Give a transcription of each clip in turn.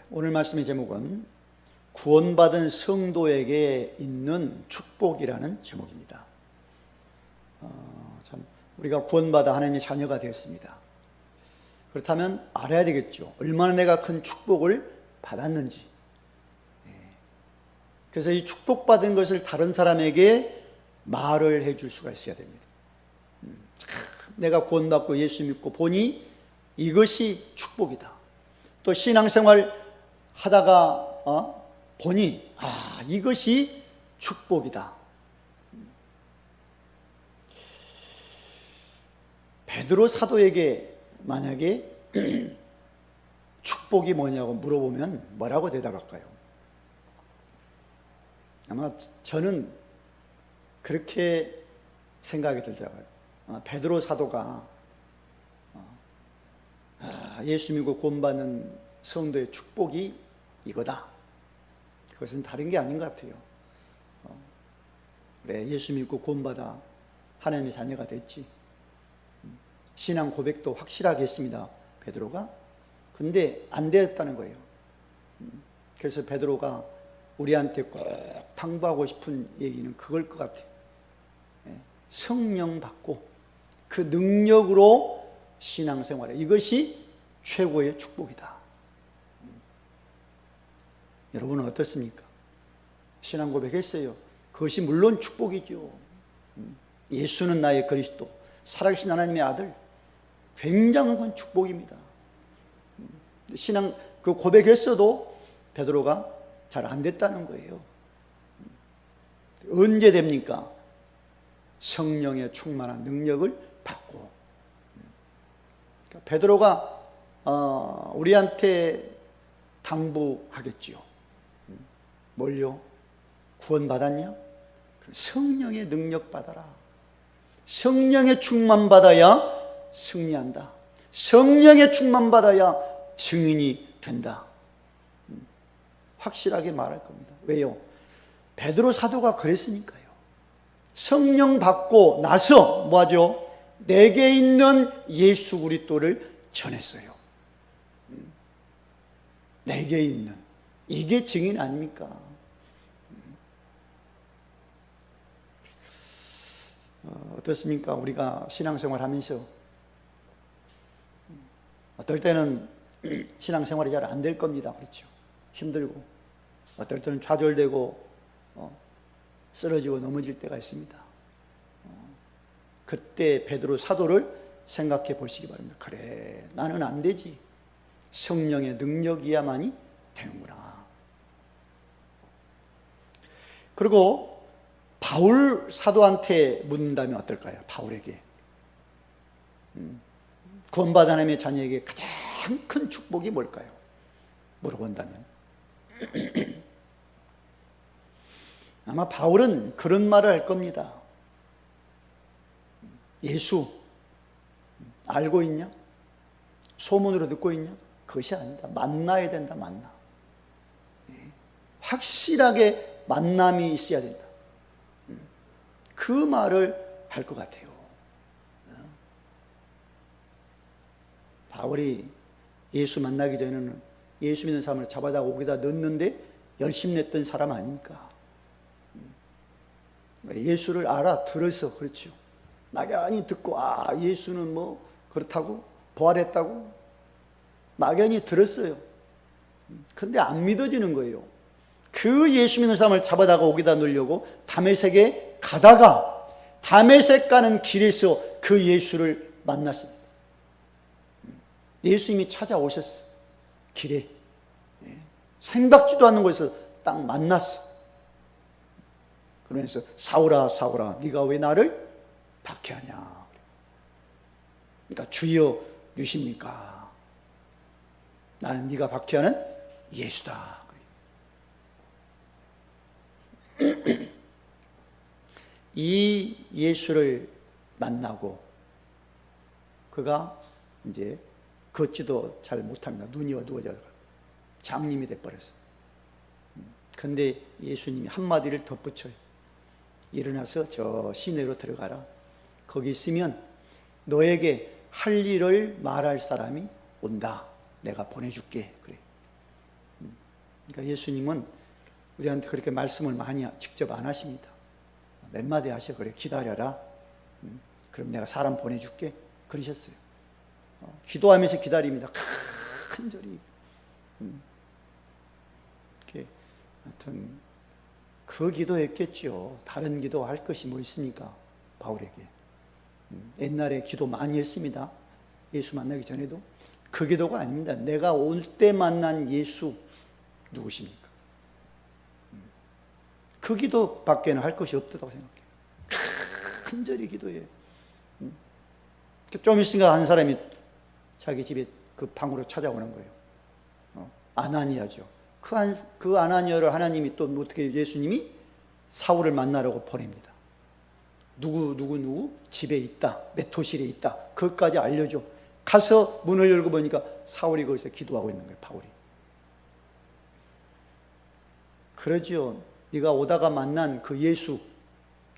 오늘 말씀의 제목은 구원받은 성도에게 있는 축복이라는 제목입니다. 우리가 구원받아 하나님의 자녀가 되었습니다. 그렇다면 알아야 되겠죠. 얼마나 내가 큰 축복을 받았는지. 그래서 이 축복받은 것을 다른 사람에게 말을 해줄 수가 있어야 됩니다. 내가 구원받고 예수 믿고 보니 이것이 축복이다. 또 신앙생활 하다가 보니 이것이 축복이다. 베드로 사도에게 만약에 축복이 뭐냐고 물어보면 뭐라고 대답할까요? 아마 저는 그렇게 생각이 들더라고요. 베드로 사도가 예수 믿고 구원받는 성도의 축복이 이거다. 그것은 다른 게 아닌 것 같아요. 그래, 예수 믿고 구원받아 하나님의 자녀가 됐지. 신앙 고백도 확실하게 했습니다, 베드로가. 근데 안 되었다는 거예요. 그래서 베드로가 우리한테 꼭 당부하고 싶은 얘기는 그걸 것 같아요. 성령 받고 그 능력으로 신앙생활에 이것이 최고의 축복이다. 여러분은 어떻습니까? 신앙 고백했어요. 그것이 물론 축복이죠. 예수는 나의 그리스도, 살아계신 하나님의 아들, 굉장한 축복입니다. 신앙 그 고백했어도 베드로가 잘 안 됐다는 거예요. 언제 됩니까? 성령의 충만한 능력을 받고. 베드로가 우리한테 당부하겠지요. 뭘요? 구원받았냐? 성령의 능력 받아라. 성령의 충만 받아야 승리한다. 성령의 충만 받아야 증인이 된다. 확실하게 말할 겁니다. 왜요? 베드로 사도가 그랬으니까요. 성령 받고 나서 뭐하죠? 내게 있는 예수 그리스도를 전했어요. 내게 있는 이게 증인 아닙니까? 어떻습니까? 우리가 신앙생활 하면서 어떨 때는 신앙생활이 잘 안 될 겁니다. 그렇죠? 힘들고 어떨 때는 좌절되고 쓰러지고 넘어질 때가 있습니다. 그때 베드로 사도를 생각해 보시기 바랍니다. 그래, 나는 안 되지. 성령의 능력이야만이 되는구나. 그리고 바울 사도한테 묻는다면 어떨까요? 바울에게 구원받은 하나님의 자녀에게 가장 큰 축복이 뭘까요? 물어본다면 아마 바울은 그런 말을 할 겁니다. 예수 알고 있냐? 소문으로 듣고 있냐? 그것이 아니다. 만나야 된다. 만나. 확실하게 만남이 있어야 된다. 그 말을 할 것 같아요. 바울이 예수 만나기 전에는 예수 믿는 사람을 잡아다 오기다 넣는데 열심히 냈던 사람 아닙니까? 예수를 알아들어서 그렇죠. 막연히 듣고 예수는 뭐 그렇다고 부활했다고 막연히 들었어요. 근데 안 믿어지는 거예요. 그 예수 믿는 사람을 잡아다가 오기다 넣으려고 다메섹에 가다가 다메섹 가는 길에서 그 예수를 만났습니다. 예수님이 찾아오셨어. 길에 생각지도 않는 곳에서 딱 만났어. 그러면서 사울아 사울아 네가 왜 나를 박해하냐. 그러니까 주여 누십니까? 나는 네가 박해하는 예수다. 이 예수를 만나고 그가 이제 걷지도 잘 못합니다. 눈이 어두워져서 장님이 돼버렸어요. 근데 예수님이 한마디를 덧붙여요. 일어나서 저 시내로 들어가라. 거기 있으면 너에게 할 일을 말할 사람이 온다. 내가 보내줄게. 그래. 그러니까 예수님은 우리한테 그렇게 말씀을 많이 직접 안 하십니다. 몇 마디 하셔. 그래, 기다려라. 그럼 내가 사람 보내줄게. 그러셨어요. 기도하면서 기다립니다. 간절히. 이렇게 하여튼 그 기도했겠죠. 다른 기도 할 것이 뭐 있습니까? 바울에게. 옛날에 기도 많이 했습니다. 예수 만나기 전에도. 그 기도가 아닙니다. 내가 올 때 만난 예수 누구십니까? 그 기도밖에는 할 것이 없다고 생각해요. 간절히 기도해요. 좀 있으니까 한 사람이 자기 집에 그 방으로 찾아오는 거예요. 아나니아죠. 그 아나니아를 하나님이 또 어떻게 예수님이 사울을 만나라고 보냅니다. 누구 집에 있다. 메토실에 있다. 그것까지 알려줘. 가서 문을 열고 보니까 사울이 거기서 기도하고 있는 거예요. 바울이. 그러지요. 네가 오다가 만난 그 예수,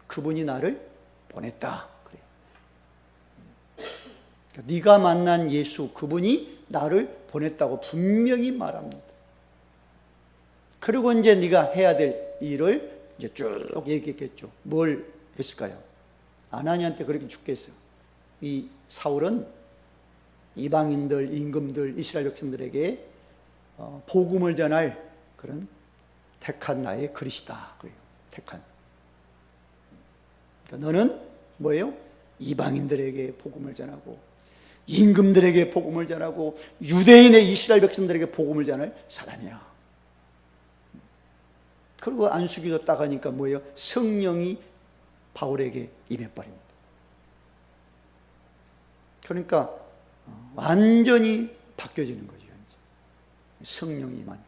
그분이 나를 보냈다. 그래요. 그러니까 네가 만난 예수, 그분이 나를 보냈다고 분명히 말합니다. 그리고 이제 네가 해야 될 일을 이제 쭉 얘기했겠죠. 뭘 했을까요? 아나니한테 그렇게 죽겠어요. 이 사울은 이방인들, 임금들, 이스라엘 백성들에게 복음을 전할 그런 택한 나의 그릇이다. 그래요. 택한. 그러니까 너는 뭐예요? 이방인들에게 복음을 전하고 임금들에게 복음을 전하고 유대인의 이스라엘 백성들에게 복음을 전할 사람이야. 그리고 안수기도 딱 하니까 뭐예요? 성령이 바울에게 임해버립니다. 그러니까 완전히 바뀌어지는 거죠. 성령이 임하니까.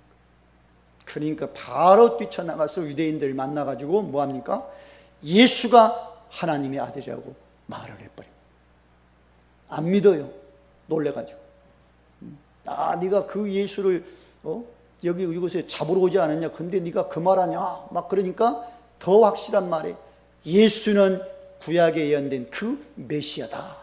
그러니까 바로 뛰쳐나가서 유대인들 만나가지고 뭐합니까? 예수가 하나님의 아들이라고 말을 해버립니다. 안 믿어요. 놀래가지고. 네가 그 예수를 여기 이곳에 잡으러 오지 않았냐? 근데 네가 그 말하냐? 막 그러니까 더 확실한 말에 예수는 구약에 예언된 그 메시아다.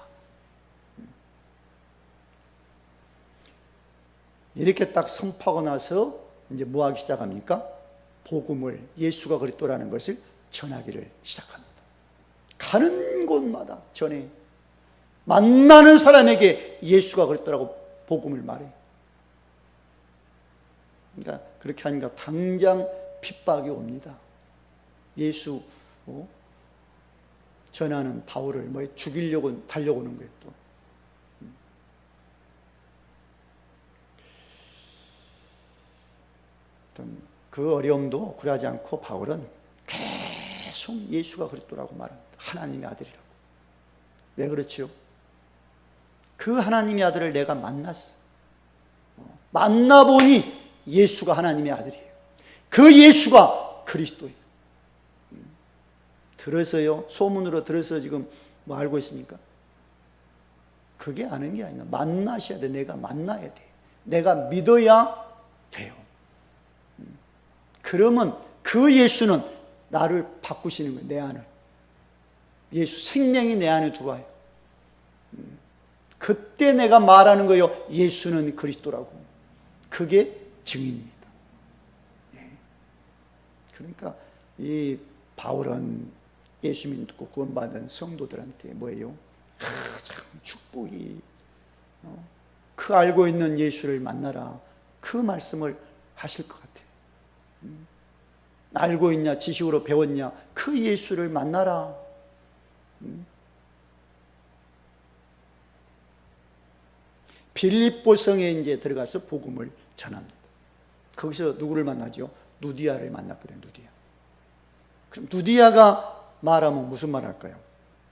이렇게 딱 선포하고 나서 이제 뭐 하기 시작합니까? 복음을, 예수가 그리스도라는 것을 전하기를 시작합니다. 가는 곳마다 전해. 만나는 사람에게 예수가 그리스도라고 복음을 말해. 그러니까 그렇게 하니까 당장 핍박이 옵니다. 예수 전하는 바울을 뭐 죽이려고 달려오는 거예요. 또. 그 어려움도 굴하지 않고 바울은 계속 예수가 그리스도라고 말합니다. 하나님의 아들이라고. 왜 그렇죠? 그 하나님의 아들을 내가 만났어. 만나보니 예수가 하나님의 아들이에요. 그 예수가 그리스도예요. 들어서요, 소문으로 들어서 지금 뭐 알고 있습니까? 그게 아는 게 아니라 만나셔야 돼. 내가 만나야 돼. 내가 믿어야 돼요. 그러면 그 예수는 나를 바꾸시는 거예요. 내 안을. 예수 생명이 내 안에 들어와요. 그때 내가 말하는 거예요. 예수는 그리스도라고. 그게 증인입니다. 그러니까 이 바울은 예수 믿고 구원받은 성도들한테 뭐예요? 참 축복이. 그 알고 있는 예수를 만나라. 그 말씀을 하실 것 같아요. 알고 있냐? 지식으로 배웠냐? 그 예수를 만나라. 빌립보성에 이제 들어가서 복음을 전합니다. 거기서 누구를 만나죠? 누디아를 만났거든요. 누디아. 그럼 누디아가 말하면 무슨 말 할까요?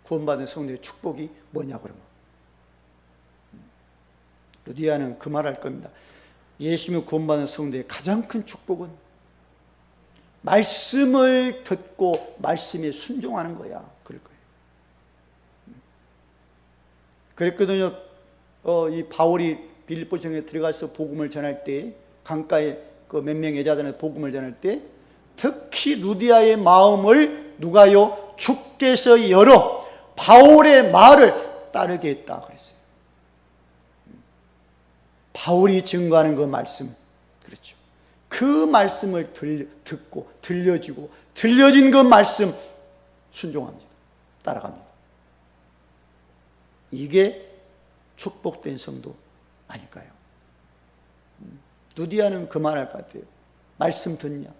구원받은 성도의 축복이 뭐냐 그러면? 누디아는 그 말 할 겁니다. 예수님을 구원받은 성도의 가장 큰 축복은 말씀을 듣고 말씀에 순종하는 거야. 그럴 거예요. 그랬거든요. 이 바울이 빌립보성에 들어가서 복음을 전할 때, 강가에 그 몇 명의 여자들한테 복음을 전할 때, 특히 루디아의 마음을 누가요? 주께서 열어 바울의 말을 따르게 했다 그랬어요. 바울이 증거하는 그 말씀, 그렇죠. 그 말씀을 듣고 들려지고 들려진 그 말씀 순종합니다. 따라갑니다. 이게 축복된 성도 아닐까요? 누디아는 그 말할 것 같아요. 말씀 듣냐?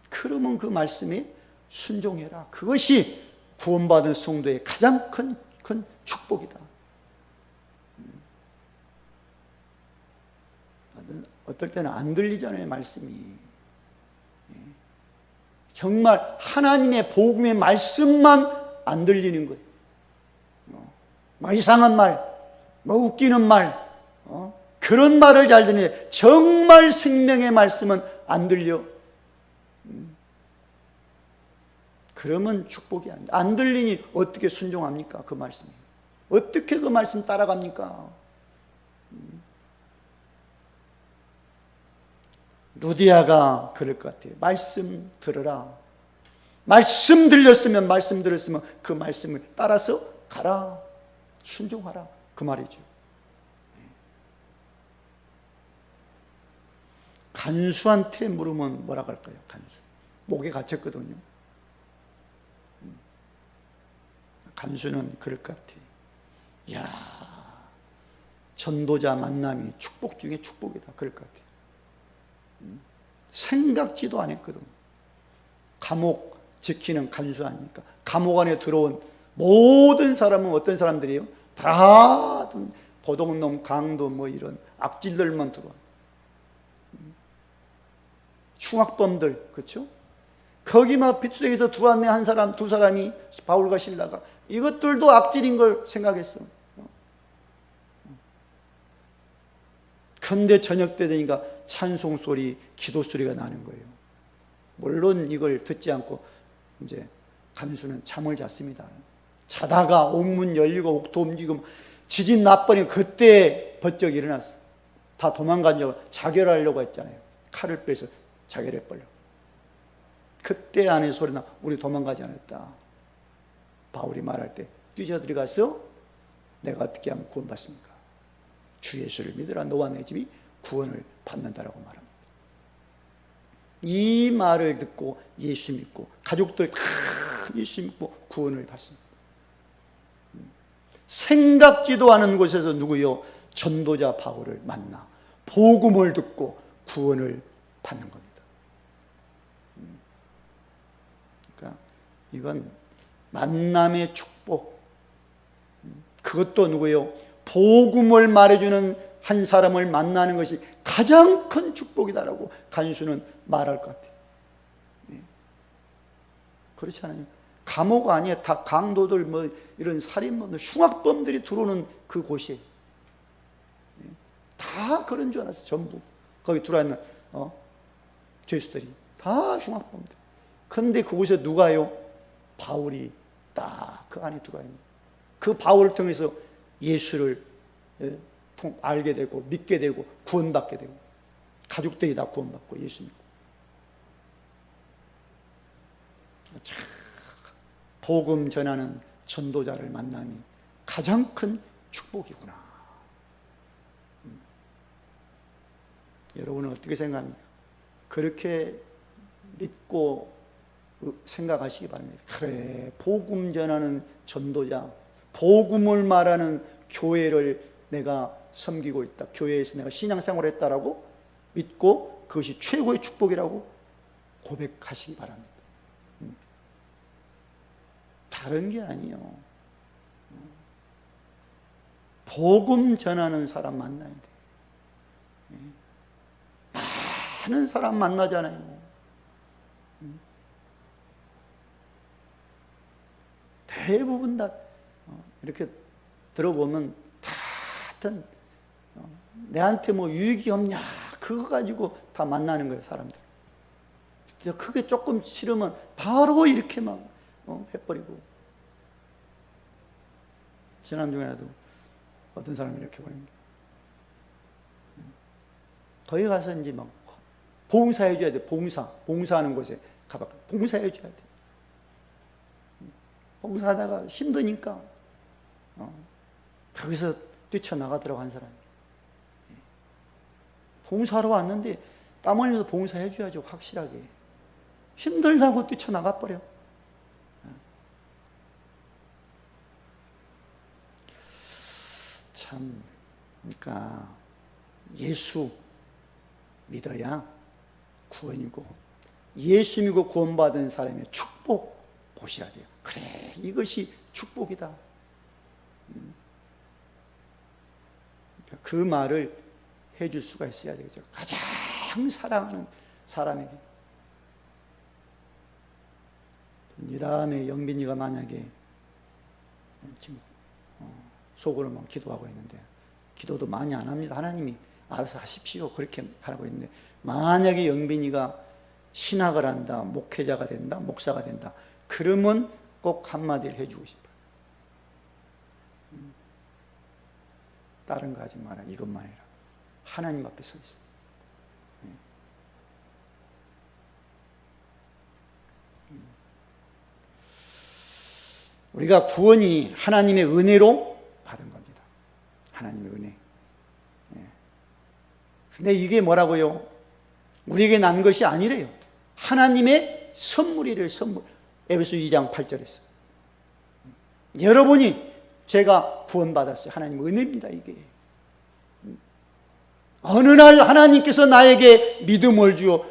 그러면 그 말씀에 순종해라. 그것이 구원받은 성도의 가장 큰 축복이다. 어떨 때는 안 들리잖아요, 말씀이. 정말 하나님의 복음의 말씀만 안 들리는 거예요. 뭐 이상한 말, 뭐 웃기는 말, 그런 말을 잘 듣는데 정말 생명의 말씀은 안 들려. 그러면 축복이 아닙니다. 안 들리니 어떻게 순종합니까? 그 말씀이. 어떻게 그 말씀 따라갑니까? 루디아가 그럴 것 같아요. 말씀 들으라. 말씀 들렸으면 그 말씀을 따라서 가라. 순종하라. 그 말이죠. 간수한테 물으면 뭐라 할까요? 간수. 목에 갇혔거든요. 간수는 그럴 것 같아요. 이야, 전도자 만남이 축복 중에 축복이다. 그럴 것 같아요. 생각지도 않았거든. 감옥 지키는 간수 아닙니까? 감옥 안에 들어온 모든 사람은 어떤 사람들이에요? 다 도둑놈, 강도 뭐 이런 악질들만 들어와. 흉악범들, 그렇죠? 거기 막 빗속에서 들어왔네 한 사람, 두 사람이 바울과 실라가 이것들도 악질인 걸 생각했어. 근데 저녁 때 되니까 찬송 소리, 기도 소리가 나는 거예요. 물론 이걸 듣지 않고 이제 간수는 잠을 잤습니다. 자다가 옥문 열리고 옥토 움직이고 지진 나버리고 그때 번쩍 일어났어. 다 도망가려고 자결하려고 했잖아요. 칼을 빼서 자결해버려. 그때 안에 소리나 우리 도망가지 않았다. 바울이 말할 때 뛰쳐들어가서 내가 어떻게 하면 구원받습니까? 주 예수를 믿으라. 너와 내 집이 구원을 받는다라고 말합니다. 이 말을 듣고 예수 믿고 가족들 다 예수 믿고 구원을 받습니다. 생각지도 않은 곳에서 누구요? 전도자 바울을 만나 복음을 듣고 구원을 받는 겁니다. 그러니까 이건 만남의 축복. 그것도 누구요? 복음을 말해주는 한 사람을 만나는 것이 가장 큰 축복이다라고 간수는 말할 것 같아요. 그렇지 않아요? 감옥 아니에요. 다 강도들 뭐 이런 살인범들, 흉악범들이 들어오는 그 곳이에요. 다 그런 줄 알았어. 전부 거기 들어있는 죄수들이 다 흉악범들. 그런데 그곳에 누가요? 바울이 딱 그 안에 들어와 있는. 그 바울을 통해서 예수를 알게 되고 믿게 되고 구원받게 되고 가족들이 다 구원받고 예수 믿고. 참, 복음 전하는 전도자를 만남이 가장 큰 축복이구나. 여러분은 어떻게 생각합니까? 그렇게 믿고 생각하시기 바랍니다. 그래, 복음 전하는 전도자, 복음을 말하는 교회를 내가 섬기고 있다. 교회에서 내가 신앙생활을 했다라고 믿고 그것이 최고의 축복이라고 고백하시기 바랍니다. 다른 게 아니에요. 복음 전하는 사람 만나야 돼. 많은 사람 만나잖아요. 대부분 다 이렇게 들어보면 다 하여튼 내한테 뭐 유익이 없냐 그거 가지고 다 만나는 거예요. 사람들. 그게 조금 싫으면 바로 이렇게 막 해버리고. 지난주에도 어떤 사람이 이렇게 보낸 게 거기 가서 이제 막 봉사해줘야 돼. 봉사하는 곳에 가봐. 봉사해줘야 돼. 봉사하다가 힘드니까 거기서 뛰쳐나가더라고 한 사람이. 봉사하러 왔는데 땀 흘려서 봉사해 줘야죠. 확실하게. 힘들다고 뛰쳐나가 버려. 참, 그러니까 예수 믿어야 구원이고, 예수 믿고 구원받은 사람의 축복 보셔야 돼요. 그래, 이것이 축복이다. 그 말을 해줄 수가 있어야 되겠죠. 가장 사랑하는 사람에게. 이 다음에 영빈이가 만약에 지금 속으로만 기도하고 있는데, 기도도 많이 안 합니다. 하나님이 알아서 하십시오, 그렇게 하고 있는데, 만약에 영빈이가 신학을 한다, 목회자가 된다, 목사가 된다, 그러면 꼭 한마디를 해주고 싶어요. 다른 거 하지 마라, 이것만 해라. 하나님 앞에 서 있어. 우리가 구원이 하나님의 은혜로 받은 겁니다. 하나님의 은혜. 근데 이게 뭐라고요? 우리에게 난 것이 아니래요. 하나님의 선물이래요, 선물. 에베소 2장 8절에서. 여러분이, 제가 구원받았어요. 하나님의 은혜입니다, 이게. 어느 날 하나님께서 나에게 믿음을 주어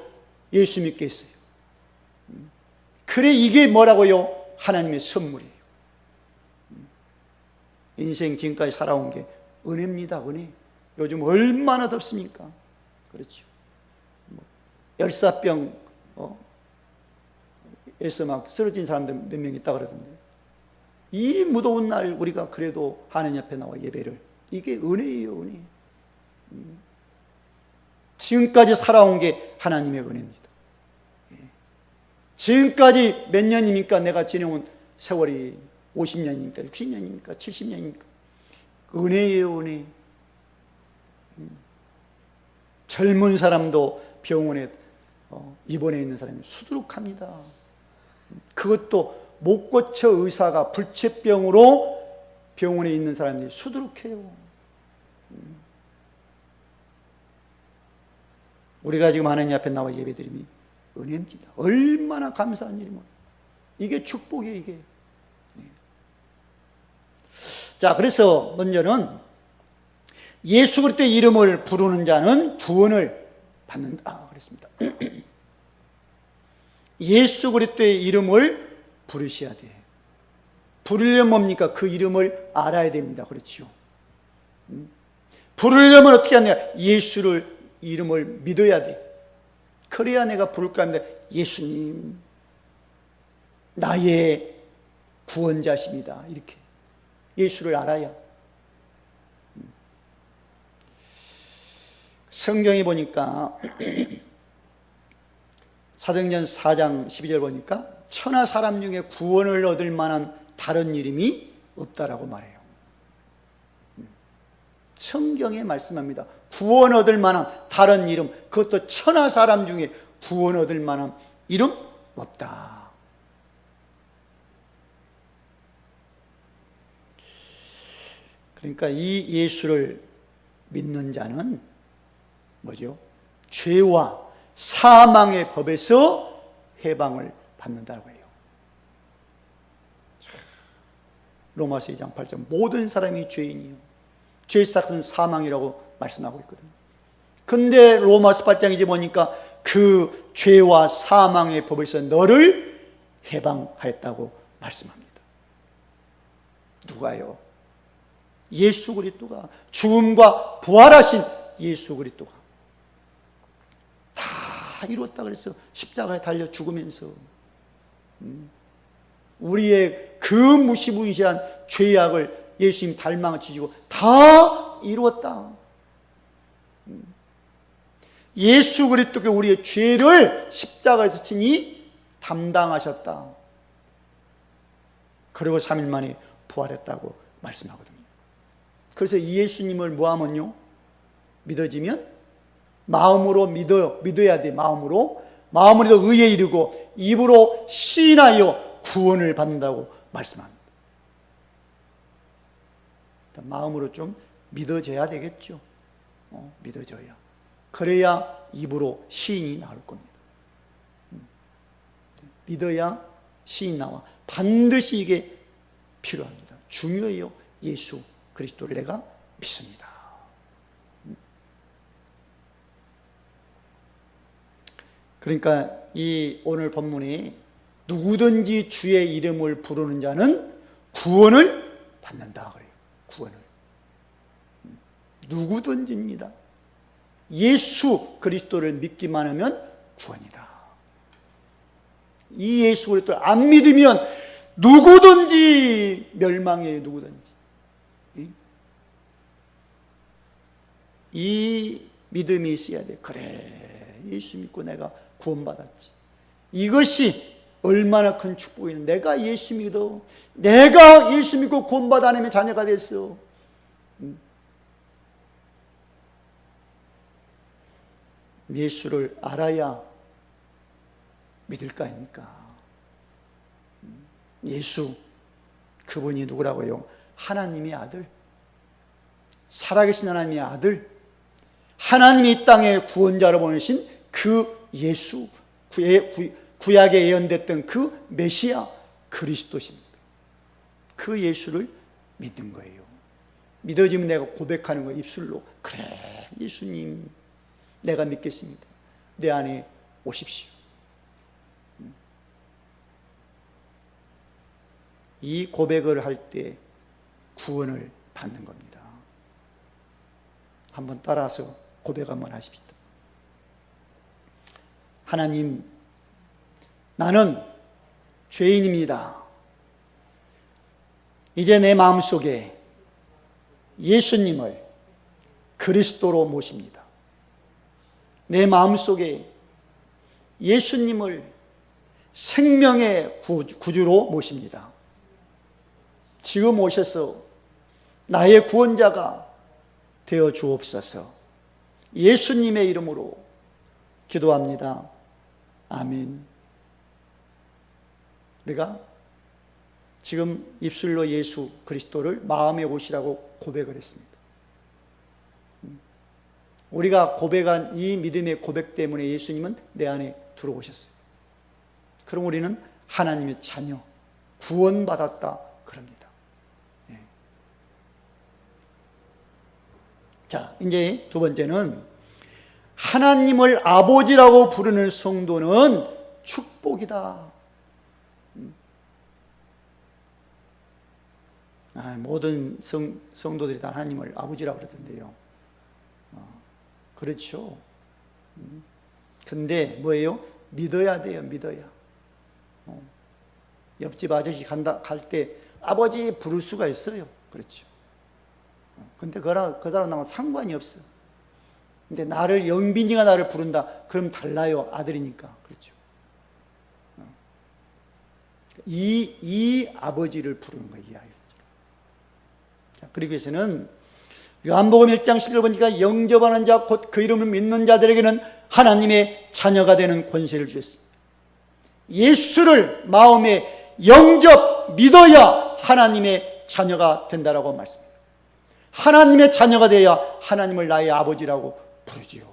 예수 믿게 했어요. 그래, 이게 뭐라고요? 하나님의 선물이에요. 인생 지금까지 살아온 게 은혜입니다, 은혜. 요즘 얼마나 덥습니까? 그렇죠. 열사병 에서 막 쓰러진 사람들 몇 명 있다 그러던데, 이 무더운 날 우리가 그래도 하나님 앞에 나와 예배를, 이게 은혜예요, 은혜. 지금까지 살아온 게 하나님의 은혜입니다. 지금까지 몇 년입니까? 내가 지내온 세월이 50년입니까? 60년입니까? 70년입니까? 은혜예요, 은혜. 젊은 사람도 병원에 입원해 있는 사람이 수두룩합니다. 그것도 못 고쳐 의사가 불치병으로 병원에 있는 사람들이 수두룩해요. 우리가 지금 하나님 앞에 나와 예배드림이 은혜입니다. 얼마나 감사한 일이면, 이게 축복이에요, 이게. 자, 그래서 먼저는 예수 그리스도의 이름을 부르는 자는 구원을 받는다 그랬습니다. 예수 그리스도의 이름을 부르셔야 돼. 부르려면 뭡니까? 그 이름을 알아야 됩니다. 그렇죠? 부르려면 어떻게 하냐? 예수를 이름을 믿어야 돼. 그래야 내가 부를까 합니다. 예수님, 나의 구원자십니다. 이렇게 예수를 알아야. 성경에 보니까 사도행전 4장 12절 보니까 천하 사람 중에 구원을 얻을 만한 다른 이름이 없다라고 말해요. 성경에 말씀합니다. 구원 얻을 만한 다른 이름, 그것도 천하 사람 중에 구원 얻을 만한 이름 없다. 그러니까 이 예수를 믿는 자는 뭐죠? 죄와 사망의 법에서 해방을 받는다고 해요. 로마서 2장 8절, 모든 사람이 죄인이요, 죄의 삭은 사망이라고 말씀하고 있거든요. 근데 로마서 8장 이제 보니까 그 죄와 사망의 법에서 너를 해방하였다고 말씀합니다. 누가요? 예수 그리스도가, 죽음과 부활하신 예수 그리스도가 다 이뤘다 그랬어. 십자가에 달려 죽으면서 우리의 그 무시무시한 죄악을 예수님 달망을 지시고 다 이루었다. 예수 그리스도께 우리의 죄를 십자가에서 친히 담당하셨다. 그리고 3일 만에 부활했다고 말씀하거든요. 그래서 이 예수님을 뭐하면요? 믿어지면 마음으로 믿어야 돼. 마음으로 의에 이르고 입으로 시인하여 구원을 받는다고 말씀합니다. 마음으로 좀 믿어져야 되겠죠. 믿어져야. 그래야 입으로 시인이 나올 겁니다. 믿어야 시인 나와. 반드시 이게 필요합니다. 중요해요. 예수 그리스도를 내가 믿습니다. 그러니까 이 오늘 본문이 누구든지 주의 이름을 부르는 자는 구원을 받는다 그래요. 구원을. 누구든지입니다. 예수 그리스도를 믿기만 하면 구원이다. 이 예수 그리스도를 안 믿으면 누구든지 멸망해요. 누구든지. 이 믿음이 있어야 돼. 그래, 예수 믿고 내가 구원받았지. 이것이 얼마나 큰 축복이냐. 내가 예수 믿어. 내가 예수 믿고 구원받아 하나님의 자녀가 됐어. 예수를 알아야 믿을 거 아닙니까? 예수, 그분이 누구라고요? 하나님의 아들, 살아계신 하나님의 아들, 하나님이 이 땅에 구원자로 보내신 그 예수, 구약에 예언됐던 그 메시아 그리스도십니다. 그 예수를 믿는 거예요. 믿어지면 내가 고백하는 거예요. 입술로. 그래, 예수님 내가 믿겠습니다. 내 안에 오십시오. 이 고백을 할 때 구원을 받는 겁니다. 한번 따라서 고백 한번 하십시다. 하나님, 나는 죄인입니다. 이제 내 마음속에 예수님을 그리스도로 모십니다. 내 마음속에 예수님을 생명의 구주로 모십니다. 지금 오셔서 나의 구원자가 되어 주옵소서. 예수님의 이름으로 기도합니다. 아멘. 우리가 지금 입술로 예수 그리스도를 마음에 오시라고 고백을 했습니다. 우리가 고백한 이 믿음의 고백 때문에 예수님은 내 안에 들어오셨어요. 그럼 우리는 하나님의 자녀, 구원받았다 그럽니다. 예. 자, 이제 두 번째는 하나님을 아버지라고 부르는 성도는 축복이다. 모든 성도들이 다 하나님을 아버지라고 그러던데요. 그렇죠. 근데 뭐예요? 믿어야 돼요. 믿어야. 옆집 아저씨 갈 때 아버지 부를 수가 있어요. 그렇죠. 근데 그 사람하고 상관이 없어. 근데 영빈이가 나를 부른다. 그럼 달라요. 아들이니까. 그렇죠. 이 아버지를 부르는 거예요. 이 아이. 자, 그리고 해서는 요한복음 1장 11절 보니까 영접하는 자 곧 그 이름을 믿는 자들에게는 하나님의 자녀가 되는 권세를 주셨습니다. 예수를 마음에 영접 믿어야 하나님의 자녀가 된다라고 말씀합니다. 하나님의 자녀가 되어야 하나님을 나의 아버지라고 부르지요.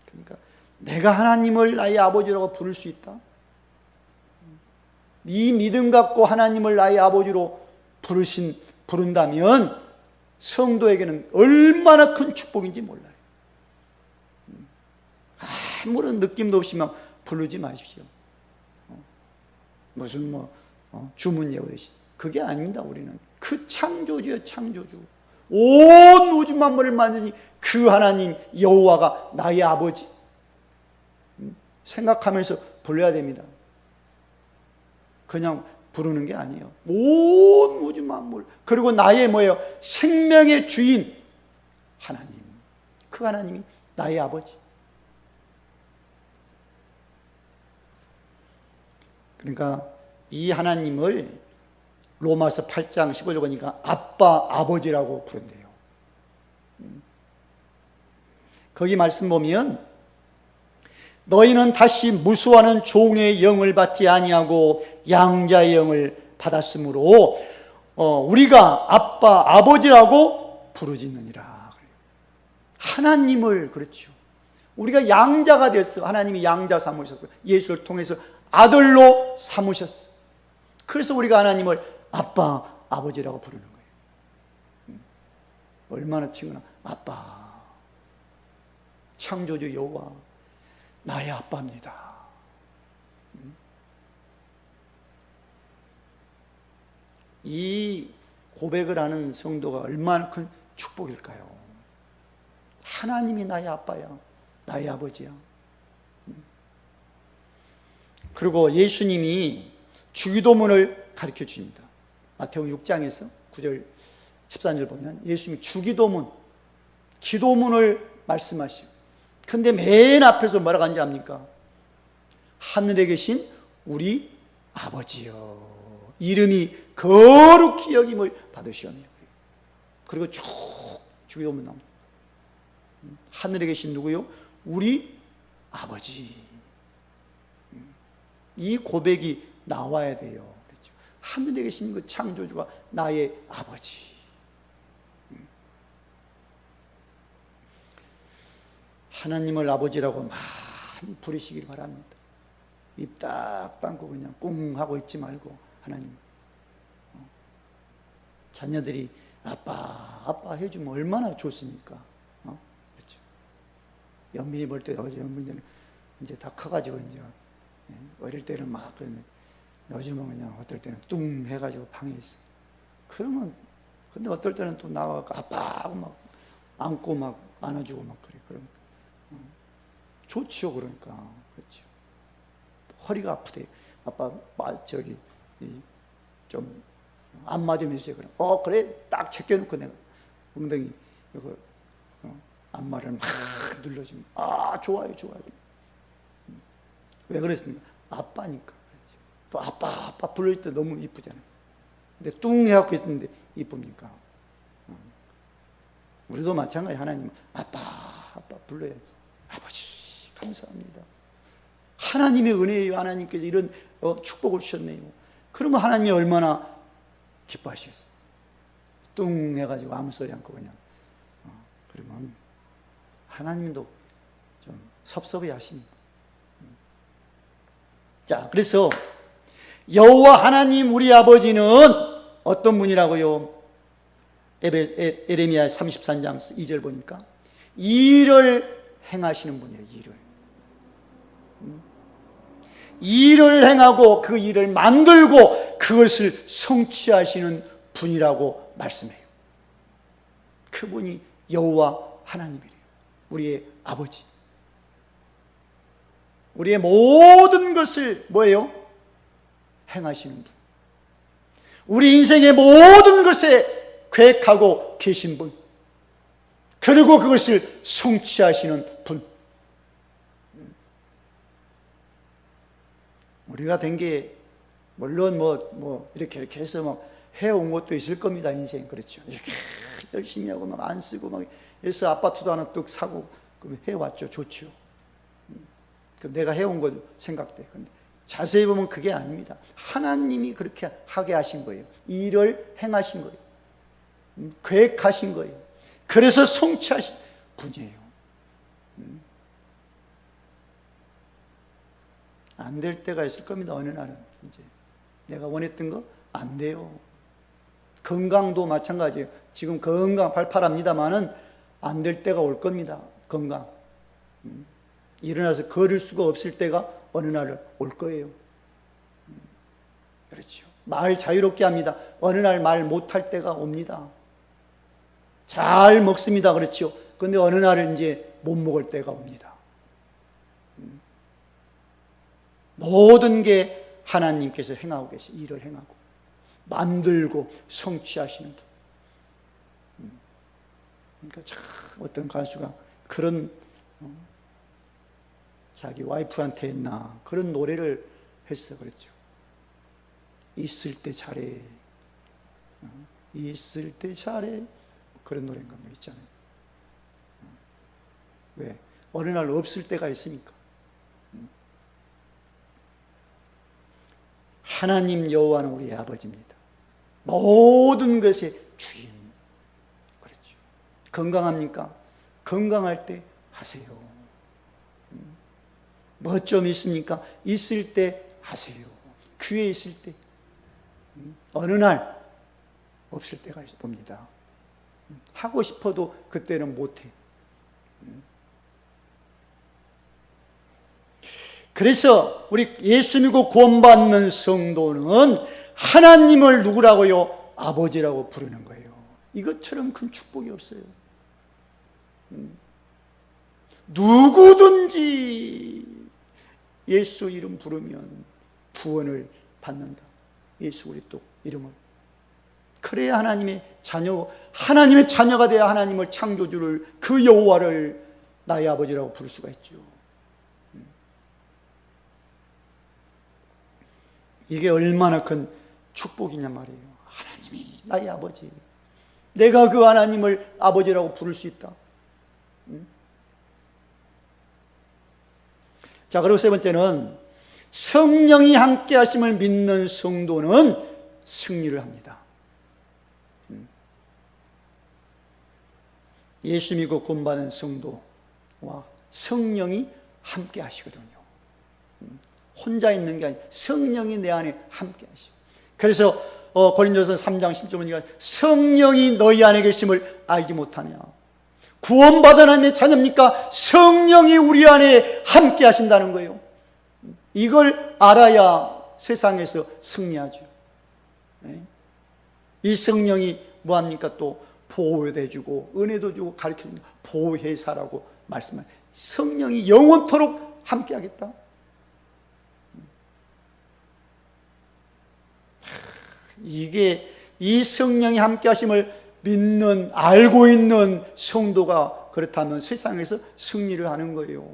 그러니까 내가 하나님을 나의 아버지라고 부를 수 있다. 이 믿음 갖고 하나님을 나의 아버지로 부른다면 성도에게는 얼마나 큰 축복인지 몰라요. 아무런 느낌도 없이 막 부르지 마십시오. 무슨 주문 외우듯이. 그게 아닙니다. 우리는 그 창조주요, 창조주. 온 우주 만물을 만드신 그 하나님 여호와가 나의 아버지 생각하면서 불러야 됩니다. 그냥 부르는 게 아니에요. 온 우주 만물, 그리고 나의 뭐예요? 생명의 주인 하나님. 그 하나님이 나의 아버지. 그러니까 이 하나님을 로마서 8장 15절 보니까 아빠, 아버지라고 부른대요. 거기 말씀 보면 너희는 다시 무수하는 종의 영을 받지 아니하고 양자의 영을 받았으므로 우리가 아빠, 아버지라고 부르짖느니라. 하나님을, 그렇죠, 우리가 양자가 됐어. 하나님이 양자 삼으셨어. 예수를 통해서 아들로 삼으셨어. 그래서 우리가 하나님을 아빠, 아버지라고 부르는 거예요. 얼마나 친근한 아빠, 창조주 여호와 나의 아빠입니다. 이 고백을 하는 성도가 얼마나 큰 축복일까요? 하나님이 나의 아빠야, 나의 아버지야. 그리고 예수님이 주기도문을 가르쳐 주십니다. 마태복음 6장에서 9절 14절 보면 예수님이 주기도문, 기도문을 말씀하시고, 근데 맨 앞에서 뭐라고 하는지 압니까? 하늘에 계신 우리 아버지여, 이름이 거룩히 여김을 받으시오며. 그리고 쭉 주기도문 나옵니다. 하늘에 계신 누구요? 우리 아버지. 이 고백이 나와야 돼요. 그렇죠? 하늘에 계신 그 창조주가 나의 아버지. 하나님을 아버지라고 많이 부르시길 바랍니다. 입 딱 감고 그냥 꿍 하고 있지 말고, 하나님, 자녀들이 아빠, 아빠 해주면 얼마나 좋습니까? 그렇죠. 연민이 볼 때, 어제 연민이는 이제 다 커가지고, 이제, 어릴 때는 막, 그러면 요즘은 그냥 어떨 때는 뚱 해가지고 방에 있어. 그러면, 근데 어떨 때는 또 나와서 아빠 하고 막 안고 막 안아주고 막 그래. 그럼, 좋지요, 그러니까. 그렇죠. 허리가 아프대. 아빠, 저기, 좀, 안 맞으면 해주세요. 그럼, 그래. 딱 제껴놓고 내가 엉덩이, 이거, 안마를 막 눌러주면, 좋아요, 좋아요. 왜 그랬습니까? 아빠니까. 그렇지. 또 아빠 불러줄 때 너무 이쁘잖아요. 근데 뚱 해갖고 있는데 이쁩니까? 우리도 마찬가지. 하나님, 아빠 불러야지. 아버지, 감사합니다. 하나님의 은혜예요. 하나님께서 이런 축복을 주셨네요. 그러면 하나님이 얼마나 기뻐하시겠어요? 뚱 해가지고 아무 소리 않고 그냥. 그러면 하나님도 좀 섭섭해 하십니다. 자, 그래서 여호와 하나님 우리 아버지는 어떤 분이라고요? 에레미야 33장 2절 보니까 일을 행하시는 분이에요. 일을 행하고 그 일을 만들고 그것을 성취하시는 분이라고 말씀해요. 그분이 여호와 하나님이래요. 우리의 아버지. 우리의 모든 것을 뭐예요? 행하시는 분. 우리 인생의 모든 것에 계획하고 계신 분. 그리고 그것을 성취하시는 분. 우리가 된 게 물론 이렇게 해서 막 해온 것도 있을 겁니다. 인생. 그렇죠. 이렇게 열심히 하고 막 안 쓰고 막 해서 아파트도 하나 뚝 사고 해왔죠. 좋죠. 내가 해온 걸 생각돼. 근데 자세히 보면 그게 아닙니다. 하나님이 그렇게 하게 하신 거예요. 일을 행하신 거예요. 계획하신 거예요. 그래서 성취하신 분이에요. 안 될 때가 있을 겁니다. 어느 날은 이제 내가 원했던 거 안 돼요. 건강도 마찬가지예요. 지금 건강 팔팔합니다만은 안 될 때가 올 겁니다. 건강. 일어나서 걸을 수가 없을 때가 어느 날 올 거예요. 그렇죠. 말 자유롭게 합니다. 어느 날 말 못할 때가 옵니다. 잘 먹습니다. 그렇죠. 그런데 어느 날은 이제 못 먹을 때가 옵니다. 모든 게 하나님께서 행하고 계시, 일을 행하고 만들고 성취하시는 분. 그러니까 참 어떤 가수가 그런 자기 와이프한테 했나 그런 노래를 했어. 그랬죠. 있을 때 잘해. 있을 때 잘해. 그런 노래인가 뭐 있잖아요. 왜? 어느 날 없을 때가 있으니까. 하나님 여호와는 우리의 아버지입니다. 모든 것의 주인. 그렇죠. 건강합니까? 건강할 때 하세요. 뭐 좀 있습니까? 있을 때 하세요. 기회 있을 때. 어느 날 없을 때가 봅니다. 하고 싶어도 그때는 못해. 그래서 우리 예수 믿고 구원받는 성도는 하나님을 누구라고요? 아버지라고 부르는 거예요. 이것처럼 큰 축복이 없어요. 누구든지 예수 이름 부르면 구원을 받는다. 예수 그리스도 이름을. 그래야 하나님의 자녀가 되어 하나님을 창조주를, 그 여호와를 나의 아버지라고 부를 수가 있죠. 이게 얼마나 큰 축복이냐 말이에요. 하나님이 나의 아버지. 내가 그 하나님을 아버지라고 부를 수 있다. 자, 그리고 세 번째는 성령이 함께 하심을 믿는 성도는 승리를 합니다. 예수 믿고 구원받은 성도와 성령이 함께 하시거든요. 혼자 있는 게 아니라 성령이 내 안에 함께 하시고. 그래서 고린도서 3장 10절 보니까 성령이 너희 안에 계심을 알지 못하냐. 구원받은 하나님의 자녀입니까? 성령이 우리 안에 함께 하신다는 거예요. 이걸 알아야 세상에서 승리하죠. 이 성령이 뭐합니까? 또 보호도 해주고 은혜도 주고 가르쳐줍니다. 보혜사라고 말씀합니다. 성령이 영원토록 함께 하겠다. 이게 이 성령이 함께 하심을 믿는, 알고 있는 성도가 그렇다면 세상에서 승리를 하는 거예요.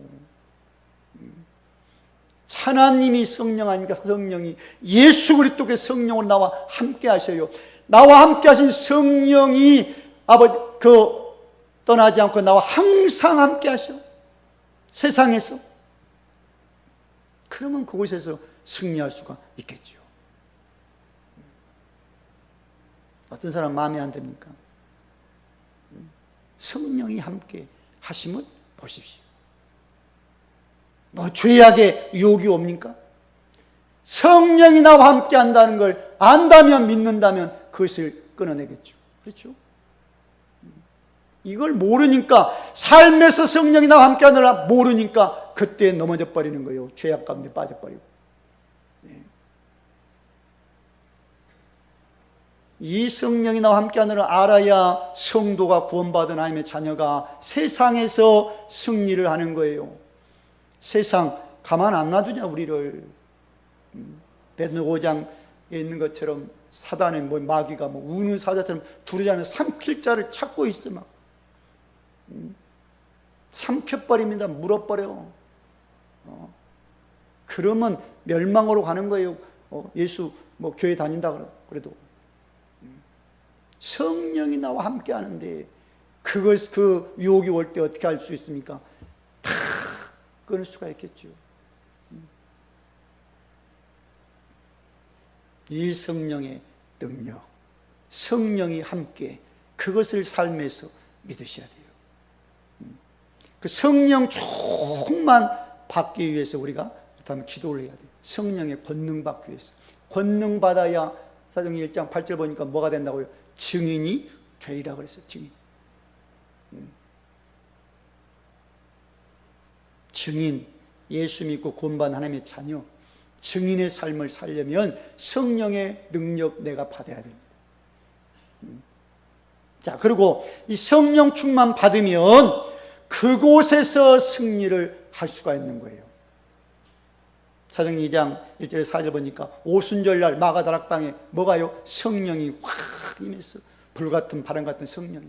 하나님이 성령 아니니까 성령이 예수 그리스도의 성령으로 나와 함께 하셔요. 나와 함께 하신 성령이 아버지 떠나지 않고 나와 항상 함께 하셔. 세상에서. 그러면 그곳에서 승리할 수가 있겠죠. 어떤 사람 마음에 안 듭니까? 성령이 함께 하심을 보십시오. 뭐 죄악의 유혹이 옵니까? 성령이 나와 함께 한다는 걸 안다면, 믿는다면 그것을 끊어내겠죠. 그렇죠? 이걸 모르니까, 삶에서 성령이 나와 함께 하느라 모르니까 그때 넘어져 버리는 거예요. 죄악 가운데 빠져버리고. 이 성령이 나와 함께 하느라 알아야 성도가 구원받은 하나님의 자녀가 세상에서 승리를 하는 거예요. 세상 가만 안 놔두냐 우리를. 베드로 5장에 있는 것처럼 사단의 마귀가 우는 사자처럼 두루다니며 삼킬 자를 찾고 있어. 막 삼켜버립니다. 물어버려. 그러면 멸망으로 가는 거예요. 예수 교회 다닌다 그래도. 성령이 나와 함께 하는데 그 유혹이 올 때 어떻게 할 수 있습니까? 다 끊을 수가 있겠죠. 이 성령의 능력, 성령이 함께, 그것을 삶에서 믿으셔야 돼요. 그 성령 충만 받기 위해서 우리가 그렇다면 기도를 해야 돼요. 성령의 권능 받기 위해서. 권능 받아야 사도행전 1장 8절 보니까 뭐가 된다고요? 증인이 되리라 그랬어요. 증인, 예수 믿고 구원받은 하나님의 자녀, 증인의 삶을 살려면 성령의 능력 내가 받아야 됩니다. 자, 그리고 이 성령 충만 받으면 그곳에서 승리를 할 수가 있는 거예요. 사도행전 2장 1절에 4절 보니까 오순절날 마가다락방에 뭐가요? 성령이 확 임했어. 불같은 바람 같은 성령이.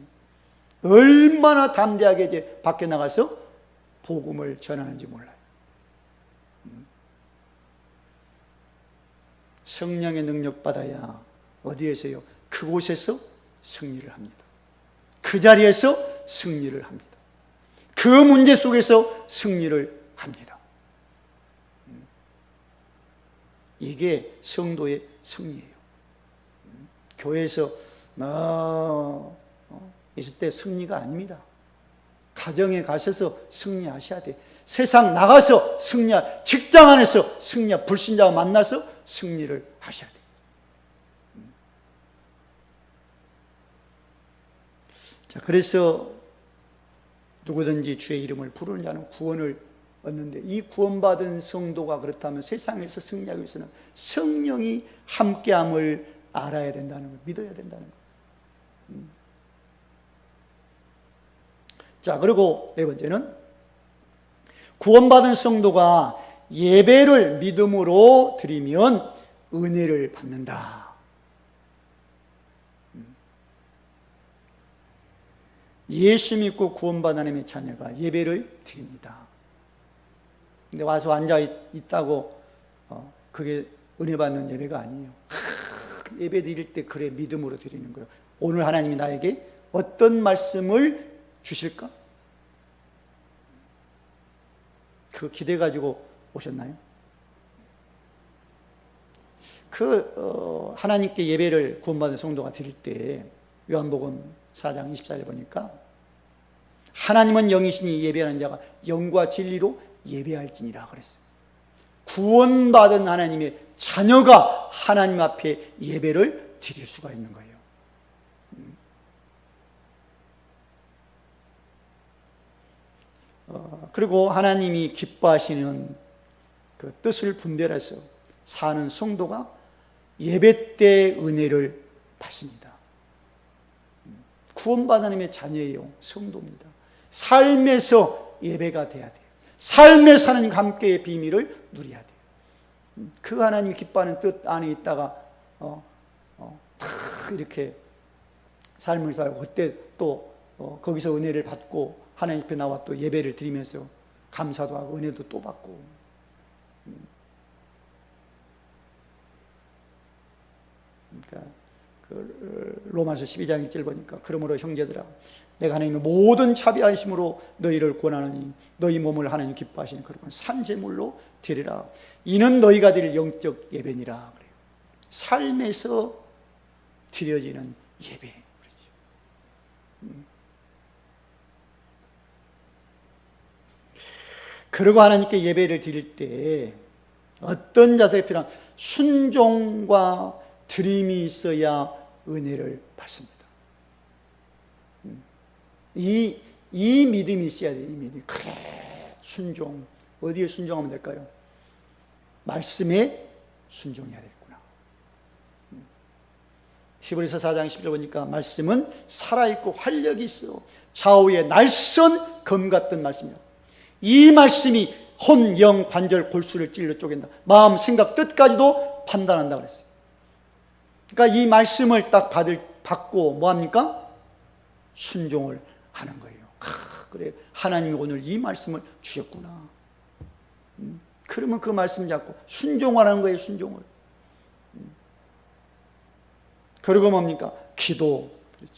얼마나 담대하게 이제 밖에 나가서 복음을 전하는지 몰라요. 성령의 능력 받아야 어디에서요? 그곳에서 승리를 합니다. 그 자리에서 승리를 합니다. 그 문제 속에서 승리를 합니다. 이게 성도의 승리예요. 교회에서 있을 때 승리가 아닙니다. 가정에 가셔서 승리하셔야 돼. 세상 나가서 직장 안에서 불신자와 만나서 승리를 하셔야 돼. 자, 그래서 누구든지 주의 이름을 부르는 자는 구원을 얻는데, 이 구원받은 성도가 그렇다면 세상에서 승리하기 위해서는 성령이 함께함을 알아야 된다는 것, 믿어야 된다는 것. 자, 그리고 네 번째는 구원받은 성도가 예배를 믿음으로 드리면 은혜를 받는다. 예수 믿고 구원받은 하나님의 자녀가 예배를 드립니다. 근데 와서 앉아 있다고 그게 은혜 받는 예배가 아니에요. 예배 드릴 때 그래 믿음으로 드리는 거예요. 오늘 하나님이 나에게 어떤 말씀을 주실까? 그 기대 가지고 오셨나요? 하나님께 예배를 구원받은 성도가 드릴 때 요한복음 4장 24절 보니까 하나님은 영이시니 예배하는 자가 영과 진리로 예배할지니라 그랬어요. 구원받은 하나님의 자녀가 하나님 앞에 예배를 드릴 수가 있는 거예요. 그리고 하나님이 기뻐하시는 그 뜻을 분별해서 사는 성도가 예배 때 은혜를 받습니다. 구원받은 하나님의 자녀예요. 성도입니다. 삶에서 예배가 돼야 돼요. 삶에서 하나님과 함께의 비밀을 누려야 돼요. 그 하나님이 기뻐하는 뜻 안에 있다가 이렇게 삶을 살고 그때 또 거기서 은혜를 받고 하나님 앞에 나와 또 예배를 드리면서 감사도 하고 은혜도 또 받고. 그러니까 로마서 12장 1절 보니까 그러므로 형제들아 내가 하나님의 모든 자비하심으로 너희를 권하노니 너희 몸을 하나님 기뻐하시는 그런 산제물로 드리라. 이는 너희가 드릴 영적 예배니라. 그래요. 삶에서 드려지는 예배. 그리고 하나님께 예배를 드릴 때 어떤 자세가 필요한 순종과 드림이 있어야 은혜를 받습니다. 이 믿음이 있어야 돼요. 이 믿음이. 그래, 순종. 어디에 순종하면 될까요? 말씀에 순종해야 되겠구나. 히브리서 4장 10절 보니까 말씀은 살아있고 활력이 있어 좌우에 날선 검 같은 말씀이야. 이 말씀이 혼, 영, 관절, 골수를 찔러 쪼갠다. 마음, 생각, 뜻까지도 판단한다 그랬어요. 그러니까 이 말씀을 딱 받고 뭐합니까? 순종을 하는 거예요. 그래, 하나님이 오늘 이 말씀을 주셨구나. 그러면 그 말씀 잡고 순종하라는 거예요. 순종을. 그리고 뭡니까? 기도. 그렇죠.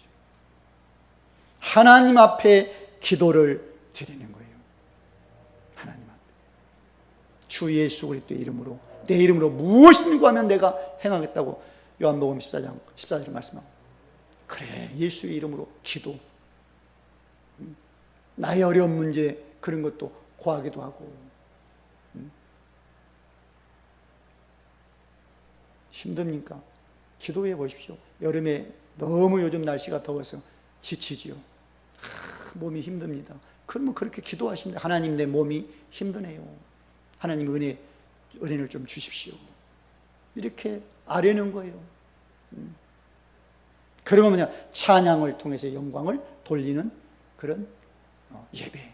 하나님 앞에 기도를 드리는 거예요. 하나님 앞에. 주 예수 그리스도의 이름으로 내 이름으로 무엇을 구하면 내가 행하겠다고 요한복음 14장 14절 말씀합니다. 그래, 예수의 이름으로 기도. 나의 어려운 문제 그런 것도 구하기도 하고. 힘듭니까? 기도해 보십시오. 여름에 너무 요즘 날씨가 더워서 지치지요. 몸이 힘듭니다. 그러면 그렇게 기도하십니다. 하나님, 내 몸이 힘드네요. 하나님 은혜를 좀 주십시오. 이렇게 아뢰는 거예요. 그러면 뭐냐? 찬양을 통해서 영광을 돌리는 그런 예배.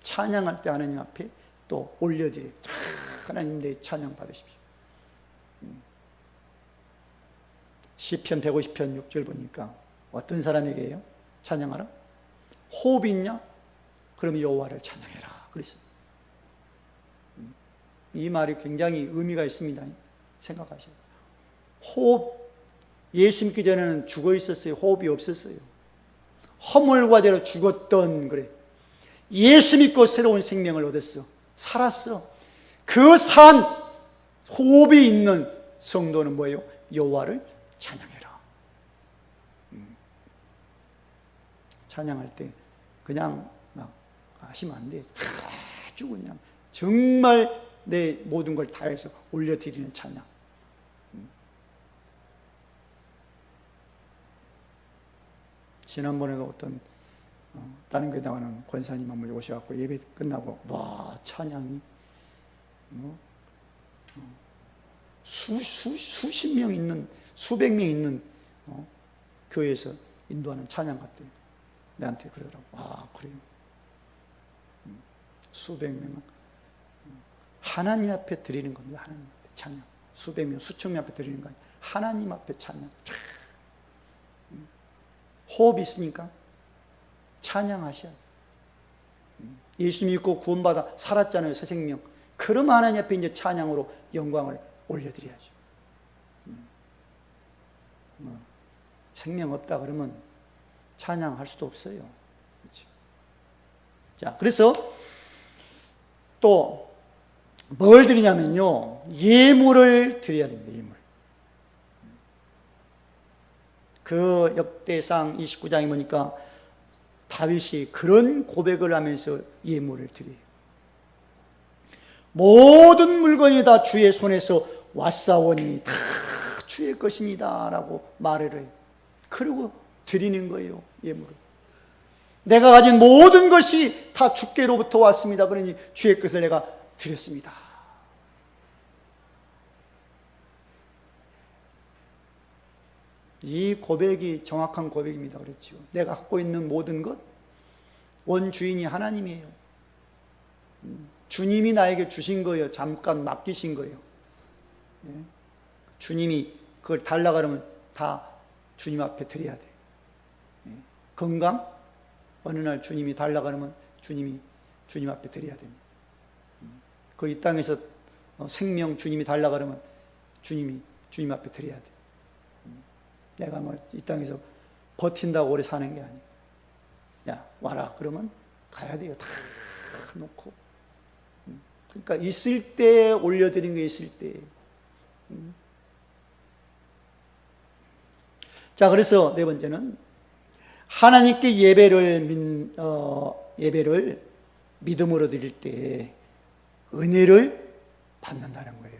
찬양할 때 하나님 앞에 또 올려드려요. 하나님 내 찬양 받으십시오. 시편 150편 6절 보니까 어떤 사람에게요? 찬양하라? 호흡이 있냐? 그럼 여호와를 찬양해라. 그랬어요. 이 말이 굉장히 의미가 있습니다. 생각하셔요. 호흡, 예수 믿기 전에는 죽어 있었어요. 호흡이 없었어요. 허물과대로 죽었던, 그래. 예수 믿고 새로운 생명을 얻었어. 살았어. 그 산 호흡이 있는 성도는 뭐예요? 여호와를 찬양해라. 찬양할 때 그냥 막 하시면 안 돼. 아주 그냥 정말 내 모든 걸 다해서 올려드리는 찬양. 지난번에도 어떤 다른 교회 나가는 권사님 한 분 오셔갖고 예배 끝나고 와 찬양이 수십 명 있는 수백 명 있는 교회에서 인도하는 찬양 같대요. 내한테 그러더라고. 아 그래요. 수백 명은 하나님 앞에 드리는 겁니다. 하나님 앞에 찬양. 수백 명, 수천 명 앞에 드리는 거 아니에요. 하나님 앞에 찬양. 호흡이 있으니까 찬양하셔야 돼요. 예수 믿고 구원받아 살았잖아요. 새 생명. 그럼 하나님 앞에 이제 찬양으로 영광을 올려드려야죠. 생명 없다 그러면 찬양할 수도 없어요. 그렇죠? 자, 그래서 또 뭘 드리냐면요, 예물을 드려야 됩니다. 예물. 그 역대상 29장에 보니까 다윗이 그런 고백을 하면서 예물을 드려요. 모든 물건이 다 주의 손에서 왔사오니 다 주의 것입니다 라고 말을 해요. 그리고 드리는 거예요. 예물을. 내가 가진 모든 것이 다 주께로부터 왔습니다. 그러니 주의 것을 내가 드렸습니다. 이 고백이 정확한 고백입니다. 그렇죠. 내가 갖고 있는 모든 것, 원주인이 하나님이에요. 주님이 나에게 주신 거예요. 잠깐 맡기신 거예요. 주님이 그걸 달라 그러면 다 주님 앞에 드려야 돼. 건강, 어느 날 주님이 달라 그러면 주님 앞에 드려야 됩니다. 그 이 땅에서 생명 주님이 달라 그러면 주님 앞에 드려야 돼. 내가 뭐 이 땅에서 버틴다고 오래 사는 게 아니에요. 야, 와라. 그러면 가야 돼요. 다 놓고. 그러니까 있을 때 올려드린 게 있을 때. 자, 그래서 네 번째는 하나님께 예배를 믿음으로 드릴 때 은혜를 받는다는 거예요.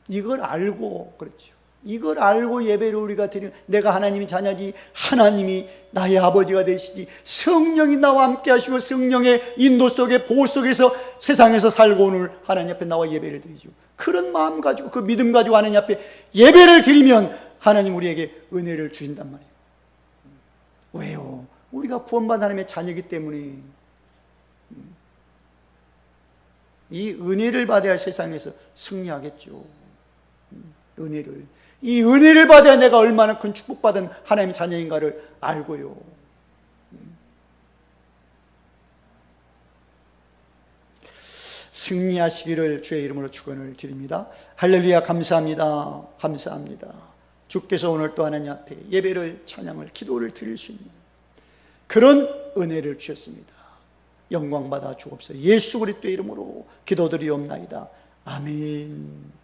이걸 알고, 그렇죠. 이걸 알고 예배를 우리가 드리는, 내가 하나님의 자녀지, 하나님이 나의 아버지가 되시지, 성령이 나와 함께 하시고 성령의 인도 속에 보호 속에서 세상에서 살고 오늘 하나님 앞에 나와 예배를 드리죠. 그런 마음 가지고, 그 믿음 가지고 하나님 앞에 예배를 드리면 하나님 우리에게 은혜를 주신단 말이에요. 왜요? 우리가 구원받은 하나님의 자녀이기 때문에. 이 은혜를 받아야 세상에서 승리하겠죠. 이 은혜를 받아야 내가 얼마나 큰 축복받은 하나님의 자녀인가를 알고요. 승리하시기를 주의 이름으로 축원을 드립니다. 할렐루야. 감사합니다. 감사합니다. 주께서 오늘 또 하나님 앞에 예배를, 찬양을, 기도를 드릴 수 있는 그런 은혜를 주셨습니다. 영광받아 주옵소서. 예수 그리스도의 이름으로 기도드리옵나이다. 아멘.